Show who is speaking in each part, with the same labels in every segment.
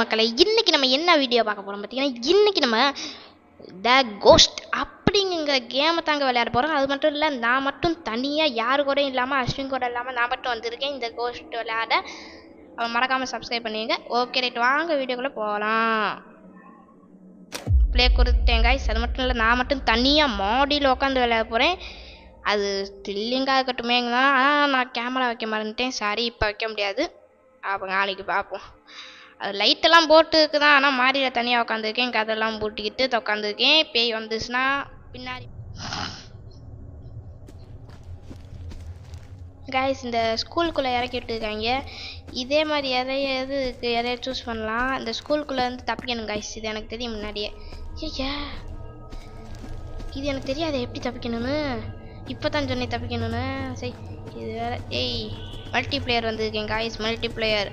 Speaker 1: மக்களை, இன்னைக்கு நம்ம என்ன வீடியோ பார்க்க போறோம் பார்த்தீங்கன்னா, இன்னைக்கு நம்ம த கோஸ்ட் அப்படிங்கிற கேமை தாங்க விளையாட போறோம். அது மட்டும் இல்லை, நான் மட்டும் தனியாக யாரு கூடயும் இல்லாமல், அஸ்வின் கூட இல்லாமல் நான் மட்டும் வந்திருக்கேன் இந்த கோஸ்ட் விளையாட. மறக்காமல் சப்ஸ்கிரைப் பண்ணுவீங்க. ஓகே ரைட், வாங்க வீடியோக்குள்ளே போகலாம். ப்ளே கொடுத்தேன் கைஸ். அது மட்டும் இல்லை, நான் மட்டும் தனியாக மாடியில் உட்காந்து விளையாட போகிறேன். அது த்ரில்லிங்காக இருக்கட்டுமேங்க. ஆனால் நான் கேமரா வைக்க மறந்துட்டேன். சாரி, இப்போ வைக்க முடியாது. அப்போ நாளைக்கு பார்ப்போம். அது லைட்டெல்லாம் போட்டுருக்கு தான், ஆனால் மாடியில் தனியாக உட்காந்துருக்கேன். கதெல்லாம் பூட்டிக்கிட்டு உட்காந்துருக்கேன். பேய் வந்துச்சுன்னா பின்னாடி. கைஸ், இந்த ஸ்கூலுக்குள்ளே இறக்கி விட்டுருக்காங்க. இதே மாதிரி எதைய சூஸ் பண்ணலாம். இந்த ஸ்கூலுக்குள்ளே வந்து தப்பிக்கணும் கைஸ். இது எனக்கு தெரியும் முன்னாடியே. ஐயா, இது எனக்கு தெரியாது எப்படி தப்பிக்கணும்னு. இப்போ தான் சொன்னேன் தப்பிக்கணும்னு. சரி, இது வேறு. ஏய், மல்டிப்ளேயர் வந்திருக்கேன் கைஸ். மல்டிப்ளேயர்,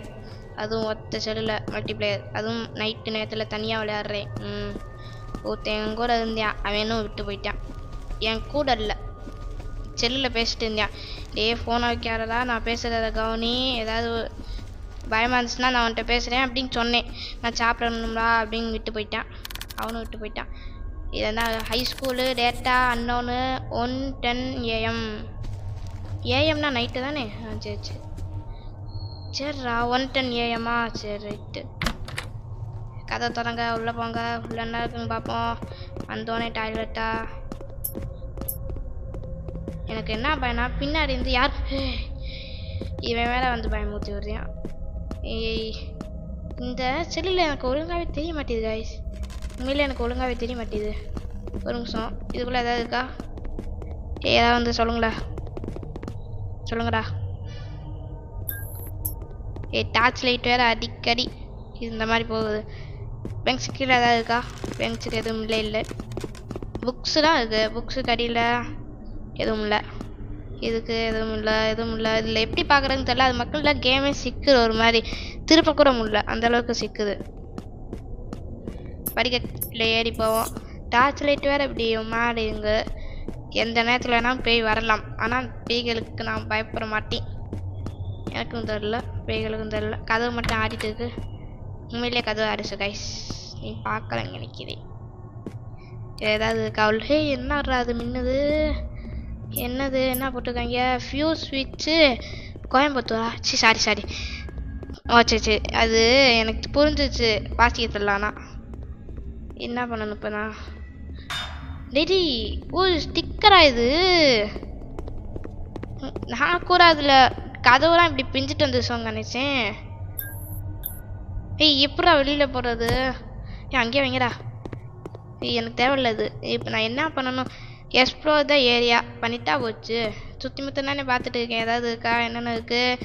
Speaker 1: அதுவும் ஒத்த செல்லில் மல்டிப்ளேயர், அதுவும் நைட்டு நேரத்தில் தனியாக விளையாடுறேன். ஒருத்தன் என் கூட இருந்தேன், அவனும் விட்டு போயிட்டான். என் கூட இல்லை, செல்லில் பேசிட்டு இருந்தேன். ஃபோனை வைக்காதடா, நான் பேசுகிறத கவனி, ஏதாவது பயமாக இருந்துச்சுன்னா நான் அவன்கிட்ட பேசுகிறேன் அப்படின்னு சொன்னேன். நான் சாப்பிடணும்டா அப்படின்னு விட்டு போயிட்டான். அவனும் விட்டு போயிட்டான். இதெல்லாம் ஹை ஸ்கூலு, டேட்டா அன்னோனு 1:10 AM. ஏஎம்னா நைட்டு தானே? சரி சரி சரிடா, 1:10 AM. சரி ரைட்டு. கதை தொடங்க, உள்ளே போங்க. உள்ள என்ன இருக்குன்னு பார்ப்போம். வந்தோடனே டாய்லெட்டா? எனக்கு என்ன பயனா, பின்னாடி இருந்து யார் இவன் மேலே வந்து பயமூற்றி வருவான். இந்த செல்லில் எனக்கு ஒழுங்காகவே தெரிய மாட்டேது கைஸ். உண்மையிலே எனக்கு ஒழுங்காகவே தெரிய மாட்டேது. ஒரு நிமிஷம், இதுக்குள்ளே ஏதாவது இருக்கா? ஏதாவது வந்து சொல்லுங்களா, சொல்லுங்கடா. டார்ச் லைட் வேறு அடிக்கடி இந்த மாதிரி போகுது. பென்ஸு கீழே ஏதாவது இருக்கா? பென்ஸுக்கு எதுவும் இல்லை. புக்ஸு தான் இருக்குது. புக்ஸுக்கு அடியில் எதுவும் இல்லை. இதுக்கு எதுவும் இல்லை. இதில் எப்படி பார்க்குறதுன்னு தெரியல. அது மக்கள்லாம் கேமே சிக்குது, ஒரு மாதிரி திருப்ப கூட முடியல, அந்தளவுக்கு சிக்குது. படிக்கட்டில் ஏறி போவோம். டார்ச் லைட் வேறு இப்படி மாறிங்க. எந்த நேரத்தில் வேணால் பேய் வரலாம். ஆனால் பேய்களுக்கு நான் பயப்பட மாட்டேன். எனக்கும் தெரில, பேய்களுக்கும் தெரில. கதவு மட்டும் ஆடிட்டு இருக்கு. உண்மையிலே கதவு ஆடிச்சு கைஸ், நீ பார்க்கலங்க நினைக்கிறேன். ஏதாவது கவுல். என்ன அது மின்னுது? என்னது? என்ன போட்டிருக்காங்க? ஃபியூஸ் ஸ்விட்சு கோயம்புத்தூரா? சாரி. ஓ சரி, அது எனக்கு புரிஞ்சிச்சு. வாசிக்க தெரியலானா என்ன பண்ணணும் இப்போ நான்? டெடி, ஓ ஸ்டிக்கரா இது? நான் கூட அதில் கதவுலாம் இப்படி பிஞ்சிட்டு வந்துச்சோங்க நினச்சேன். எப்படா வெளியில் போகிறது? அங்கேயே வைங்கடா. எனக்கு தேவையில்ல இது. இப்போ நான் என்ன பண்ணணும்? எக்ஸ்ப்ளோர் த ஏரியா பண்ணிட்டா போச்சு. சுற்றி முற்றி தானே பார்த்துட்டு இருக்கேன். ஏதாவது இருக்கா, என்னென்ன இருக்குது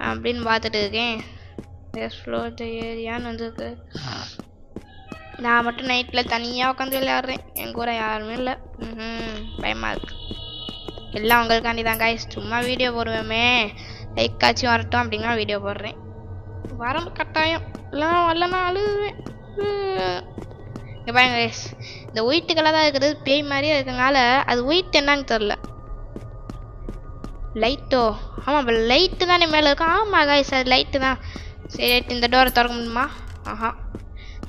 Speaker 1: அப்படின்னு பார்த்துட்டு இருக்கேன். எக்ஸ்ப்ளோர் த ஏரியான்னு வந்துருக்கு. நான் மட்டும் நைட்டில் தனியாக உட்காந்து விளையாடுறேன். என் கூட யாருமே இல்லை. பயமாக இருக்கு. எல்லாம் உங்களுக்காண்டி தான் கைஸ். சும்மா வீடியோ போடுவேமே, லைக் காட்சி வரட்டும் அப்படின்னா வீடியோ போடுறேன். வரம்பு கட்டாயம் எல்லாம் வரலன்னா அழுவேன். இங்கே பாருங்க கைஸ், இந்த ஒயிட்டு கலராக இருக்கிறது பேய் மாதிரியே இருக்கிறதுனால அது ஒயிட் என்னன்னு தெரில. லைட்டோ? ஆமாம், லைட்டு தானே மேலே இருக்கும். ஆமாம் கைஸ், அது லைட்டு தான். சரி ரைட், இந்த டோரை திறக்க முடியுமா?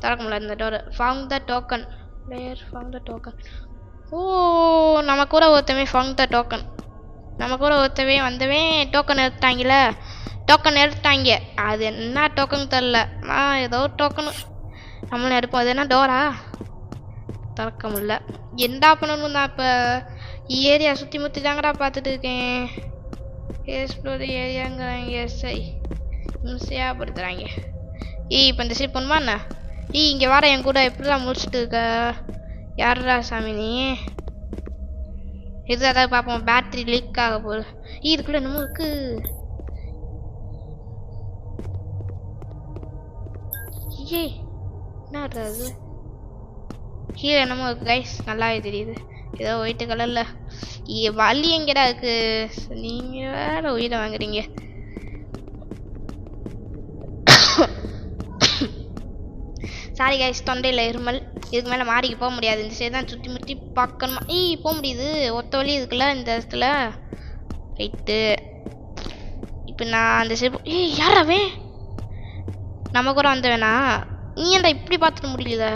Speaker 1: திறக்க முடியாது இந்த door. Found the token. Player found the token. ஓ, நம்ம கூட ஒருத்தவே ஃபவுண்ட் த டோக்கன். நம்ம கூட ஒருத்தவே வந்தவன் டோக்கன் எடுத்துட்டாங்களே. டோக்கன் எடுத்துட்டாங்க. அது என்ன டோக்கன் தெரில. ஏதோ டோக்கனு நம்மளும் எடுப்போம். அது என்ன டோரா? திறக்க முடியல. என்னடா பண்ணணும் தான்? இப்போ ஏரியா சுற்றி முற்றி தாங்கடா பார்த்துட்டு இருக்கேன். எக்ஸ்ப்ளோர் ஏரியாங்கிறாங்க. எஸ்ஐ இம்சையாக படுத்துகிறாங்க. இப்போ இந்த சைட் பண்ணுமா என்ன? இங்கே வர என் கூட எப்படிலாம் முடிச்சுட்டு இருக்க? யாரா சாமி நீ? இது ஏதாவது பார்ப்போம். பேட்ரி லீக் ஆக போகுது. இதுக்குள்ளே என்னமோ இருக்கு. என்ன அது? கீழே என்னமோ இருக்கு கைஸ், நல்லாவே தெரியுது. ஏதோ ஒயிட்டு கலரில். வலி எங்கடா இருக்கு? நீங்கள் வேற உயிரை வாங்குறீங்க. சாரி கைஸ், தொண்டையில் இருமல். இதுக்கு மேலே மாடிக்கு போக முடியாது. இந்த சைடு தான் சுற்றி முற்றி பார்க்கணுமா? போக முடியுது. ஒத்த வழி இருக்குல்ல இந்த இடத்துல. ரைட்டு, இப்போ நான் அந்த சைடு. யாராவே நம்ம கூட வந்து வேணா நீ ஏன்டா இப்படி பார்த்துட்டு முடியல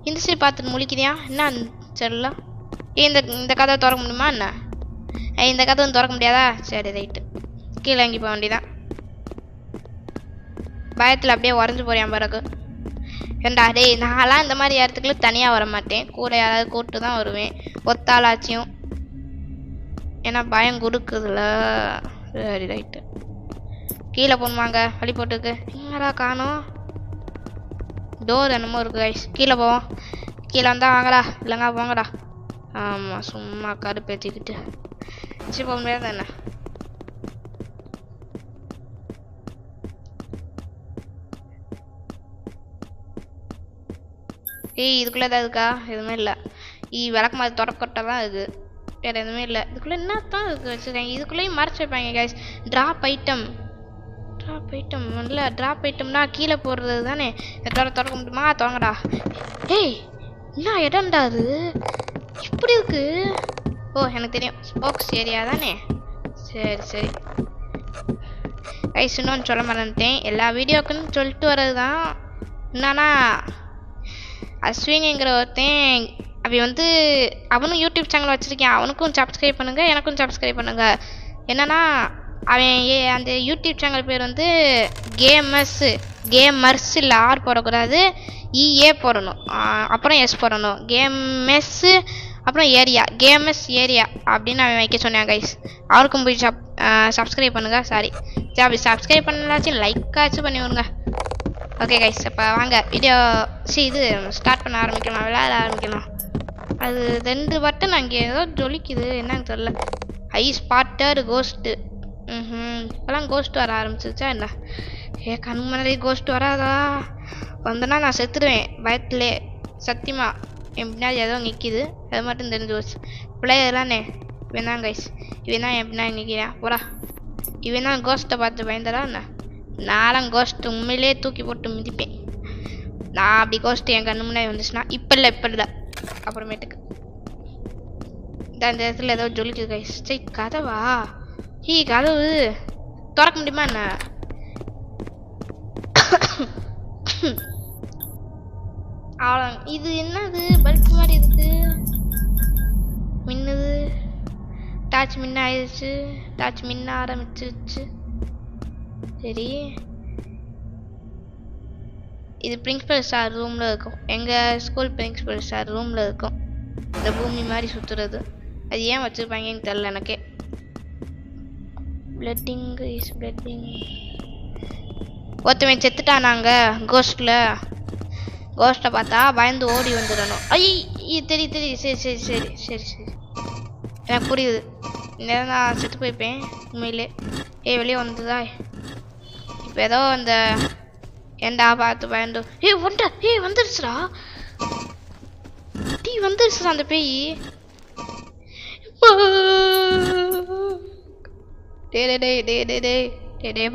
Speaker 1: இந்த சைடு பார்த்துட்டு முழிக்கிறியா என்ன சரில இந்த இந்த கதை திறக்க முடியுமா என்ன இந்த கதை திறக்க முடியாதா சரி ரைட்டு கீழே இறங்கி போக வேண்டியதான் பயத்தில் அப்படியே உறைஞ்சு போறியான் பிறகு ஏண்டா டேய் நான்லாம் இந்த மாதிரி இடத்துக்குள்ள தனியாக வர மாட்டேன் கூட யாராவது கூப்பிட்டு தான் வருவேன் ஒத்தாளாச்சியும் ஏன்னா பயம் கொடுக்குதுல சரி ரைட்டு கீழே போகணுமாங்க வழி போட்டுக்கு எங்கடா காணோம் டோர் என்னமோ இருக்கு கைஸ் கீழே போவோம் கீழே வந்தால் வாங்கடா இல்லைங்க போங்கடா ஆமாம் சும்மா கடுப்பேற்றிக்கிட்டு சரி போக முடியாது என்ன இதுக்குள்ளே ஏதாவது இருக்கா எதுவுமே இல்லை விளக்கு மாதிரி தொடக்கொட்டை தான் இருக்குது வேறு எதுவுமே இல்லை இதுக்குள்ளே என்ன தான் இருக்குது வச்சுருக்காங்க இதுக்குள்ளேயும் மறைச்சி வைப்பாங்க கைஸ் ட்ராப் ஐட்டம் இல்லை ட்ராப் ஐட்டம்னா கீழே போடுறது தானே திறக்க முடியுமா தோங்கடா ஏய் என்ன இடம்டா அது இப்படி இருக்கு ஓ எனக்கு தெரியும் ஸ்போக்ஸ் ஏரியா தானே சரி சரி கைஸ் இன்னொன்று சொல்ல மறந்துட்டேன் எல்லா வீடியோக்குன்னு சொல்லிட்டு வர்றது தான் என்னன்னா அஸ்விங்கிற ஒருத்தன் அவன் வந்து அவனும் யூடியூப் சேனல் வச்சுருக்கேன் அவனுக்கும் சப்ஸ்கிரைப் பண்ணுங்கள் எனக்கும் சப்ஸ்கிரைப் பண்ணுங்கள் என்னன்னா அவன் அந்த யூடியூப் சேனல் பேர் வந்து கேமர்ஸ் இல்லை ஆர் போடக்கூடாது இஏ போடணும் அப்புறம் எஸ் போடணும் கேம்எஸ்ஸு அப்புறம் கேம்எஸ் ஏரியா அப்படின்னு அவன் வைக்க சொன்னான் கைஸ் அவருக்கும் போய் சப்ஸ்கிரைப் பண்ணுங்கள் சாரி அப்படி சப்ஸ்கிரைப் பண்ணலாச்சும் லைக்காச்சும் பண்ணி விடுங்க ஓகே கைஸ் இப்போ வாங்க வீடியோ இது ஸ்டார்ட் பண்ண ஆரம்பிக்கலாம் விளையாட ஆரம்பிக்கலாம் அது 2 பட்டன் அங்கே ஏதோ ஜொலிக்குது என்னன்னு தெரில ஸ்பாட்டர் கோஸ்ட்டு இப்போலாம் கோஸ்ட் வர ஆரம்பிச்சிச்சா என்ன கண் முன்னாடி கோஸ்ட் வராதா வந்தனா நான் செத்துடுவேன் பயத்துலே சத்தியமா என் பின்னாடி ஏதோ நிற்கிது அது மட்டும் தெரிஞ்சு போச்சு பிள்ளையதானே இவன் தான் கைஸ் இவன் தான் என் பின்னாடி நிற்கிறேன் போடா இவன் தான் கோஸ்ட்டை பார்த்து பயந்தடா என்ன நானும் கோஸ்ட்டு உண்மையிலே தூக்கி போட்டு மிதிப்பேன் நான் அப்படி கோஸ்ட்டு என் கண்ணு முன்னாடி வந்துச்சுன்னா இப்போ இல்லை அப்புறமேட்டுக்கு இந்த இடத்துல ஏதோ ஜொலிக்குது கைஸ் சரி கதவா கதவு திறக்க முடியுமா என்ன அவ்வளோ இது என்னது பல்ப் மாதிரி இருக்கு மின்னுது டார்ச் மின்ன ஆயிடுச்சு டார்ச் மின்ன ஆரம்பிச்சிருச்சு சரி இது பிரின்சிபல் சார் ரூமில் இருக்கும் எங்கள் ஸ்கூல் பிரின்சிபல் சார் ரூமில் இருக்கும் இந்த பூமி மாதிரி சுற்றுறது அது ஏன் வச்சுருப்பாங்கன்னு தெரில எனக்கே பிளட்டிங் ஒருத்தவன் செத்துட்டானாங்க கோஸ்ட்டை பார்த்தா பயந்து ஓடி வந்துடணும் தெரியும் சரி எனக்கு புரியுது நேரம் நான் செத்து போய்ப்பேன் உண்மையிலே வெளியே வந்ததா இப்போ ஏதோ அந்த ஏண்டா பார்த்து பயந்து வந்துருச்சுடா வந்துருச்சுடா அந்த பேய்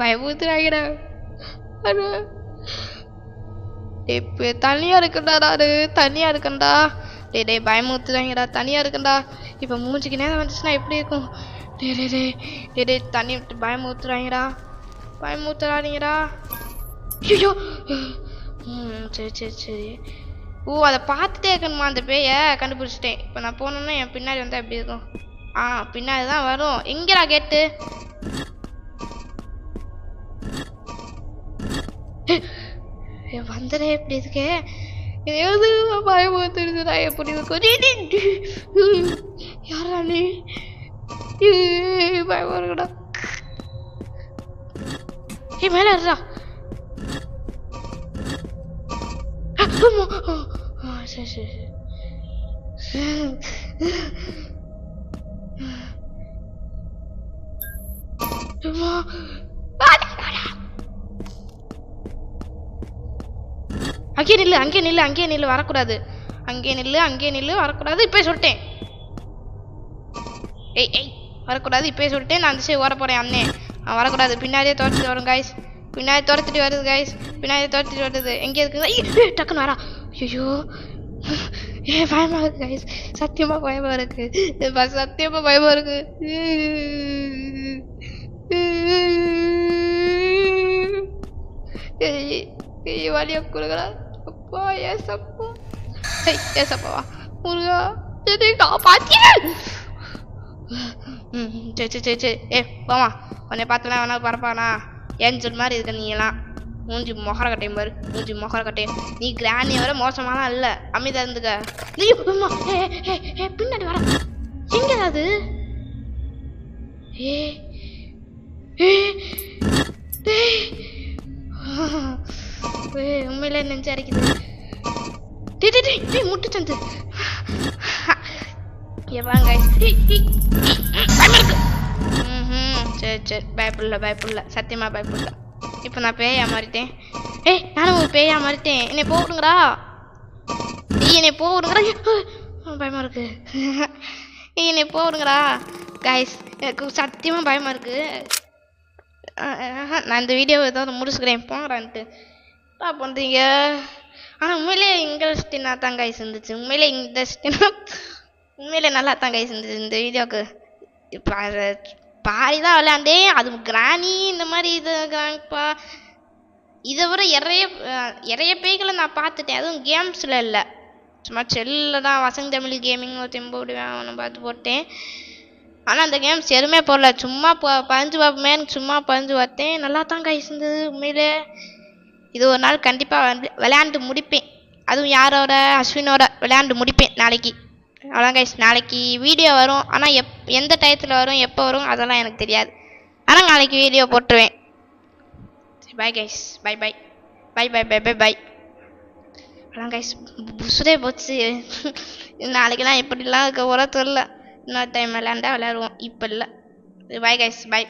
Speaker 1: பயமுத்துறாங்கடா தனியா இருக்கண்டா தனியா இருக்கண்டா பயமுத்துறாங்கடா தனியா இருக்கண்டா இப்ப மூஞ்சிக்கு நேரம் வந்துச்சுன்னா எப்படி இருக்கும் தண்ணி விட்டு பயமுத்துறாங்கடா ஐயோ சரி ஓ அதை பார்த்துட்டே இருக்கணுமா அந்த பேயை கண்டுபிடிச்சிட்டேன் இப்போ நான் போனோன்னா என் பின்னாடி வந்தால் எப்படி இருக்கும் பின்னாடி தான் வரும் எங்கடா கேட்டு வந்ததே எப்படி இருக்கே ஏது பயமுத்துருச்சுடா எப்படி இருக்கும் யாரா நீ பயமா இருக்குடா மேல இருடா சரி அங்கே நில்லு வரக்கூடாது வரக்கூடாது இப்பயே சொல்லிட்டேன் வரக்கூடாது இப்பயே சொல்லிட்டேன் நான் அந்த சைடு ஓட போறேன் அண்ணே வரக்கூடாது பின்னாடியே துரத்துட்டு வரும் கைஸ் பின்னாடி துரத்துட்டு வருது கைஸ் பின்னாடி துரத்துட்டு வருது எங்கே இருக்குங்க டக்குன்னு வரா ஐயோ பயமா இருக்கு கைஸ் சத்தியமா பயமா இருக்கு வழியை கொடுக்குறா. அப்பா ஏசப்பா, ஏசப்பாவா முருகா என்னை காப்பாத்தி. சரி சரி சரி சரி. போமா, உன்னை பார்த்துலாம் வேணா பரப்பானா ஏஞ்சல் மாதிரி இருக்க நீ எல்லாம். மூஞ்சி மொகர கட்டையும் பாரு, மூஞ்சி மொகர கட்டையும். நீ கிராணியை வர மோசமாலாம் இல்லை, அமைதியாக இருந்துக்க. பின்னாடி வர எங்க அது? உண்மையிலே நெஞ்சு அரைக்குது. முட்டு சந்து வாங்க. சரி சரி, பயப்படல சத்தியமா பயப்படல. இப்போ நான் பேயா மாறிட்டேன். நானும் ஒரு பேயா மாறிட்டேன். என்னை போடுங்கடா, என்னை போடுங்கடா. பயமா இருக்கு. என்னை போடுங்கடா கைஸ், எனக்கு சத்தியமா பயமா இருக்கு. நான் இந்த வீடியோவை ஏதாவது முடிச்சுக்கிறேன் போங்கடான்ட்டு பண்ணுறீங்க. ஆனால் உண்மையிலே இன்ட்ரெஸ்டிங்காக தான் கைஸ் இருந்துச்சு. உண்மையிலே நல்லா தான் கைஸ் இருந்துச்சு இந்த வீடியோவுக்கு. இப்போ பாதி தான் விளையாண்டேன். அது கிராணி இந்த மாதிரி இதுப்பா. இதை விட நிறைய பேய்களை நான் பார்த்துட்டேன். அதுவும் கேம்ஸில் இல்லை, சும்மா செல்லில் தான். வசந்த் தமிழ் கேமிங் தெம்போடு அவனை பார்த்து போட்டேன். ஆனால் அந்த கேம்ஸ் எதுவுமே போடல, சும்மா பஞ்சு பார்ப்போமேனு சும்மா பஞ்சு பார்த்தேன். நல்லா தான் கைஸ் இருந்தது உண்மையிலே. இது ஒரு நாள் கண்டிப்பாக விளையாண்டு முடிப்பேன். அதுவும் யாரோட, அஸ்வினோட விளையாண்டு முடிப்பேன் நாளைக்கு. அவ்வளோதான் கைஸ், நாளைக்கு வீடியோ வரும். ஆனால் எந்த டயத்தில் வரும், எப்போ வரும் அதெல்லாம் எனக்கு தெரியாது. ஆனால் நாளைக்கு வீடியோ போட்டுருவேன். Bye guys, bye bye bye bye bye bye bye. அவ்வளோதான் கைஸ், புசுரே போச்சு. நாளைக்கெல்லாம் எப்படிலாம் இருக்க போல தெரியல. இன்னொரு டைம் விளையாண்டா விளையாடுவோம், இப்போ இல்லை. பாய் கைஸ், பாய்.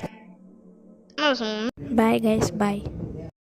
Speaker 1: பாய் கைஸ், பாய்.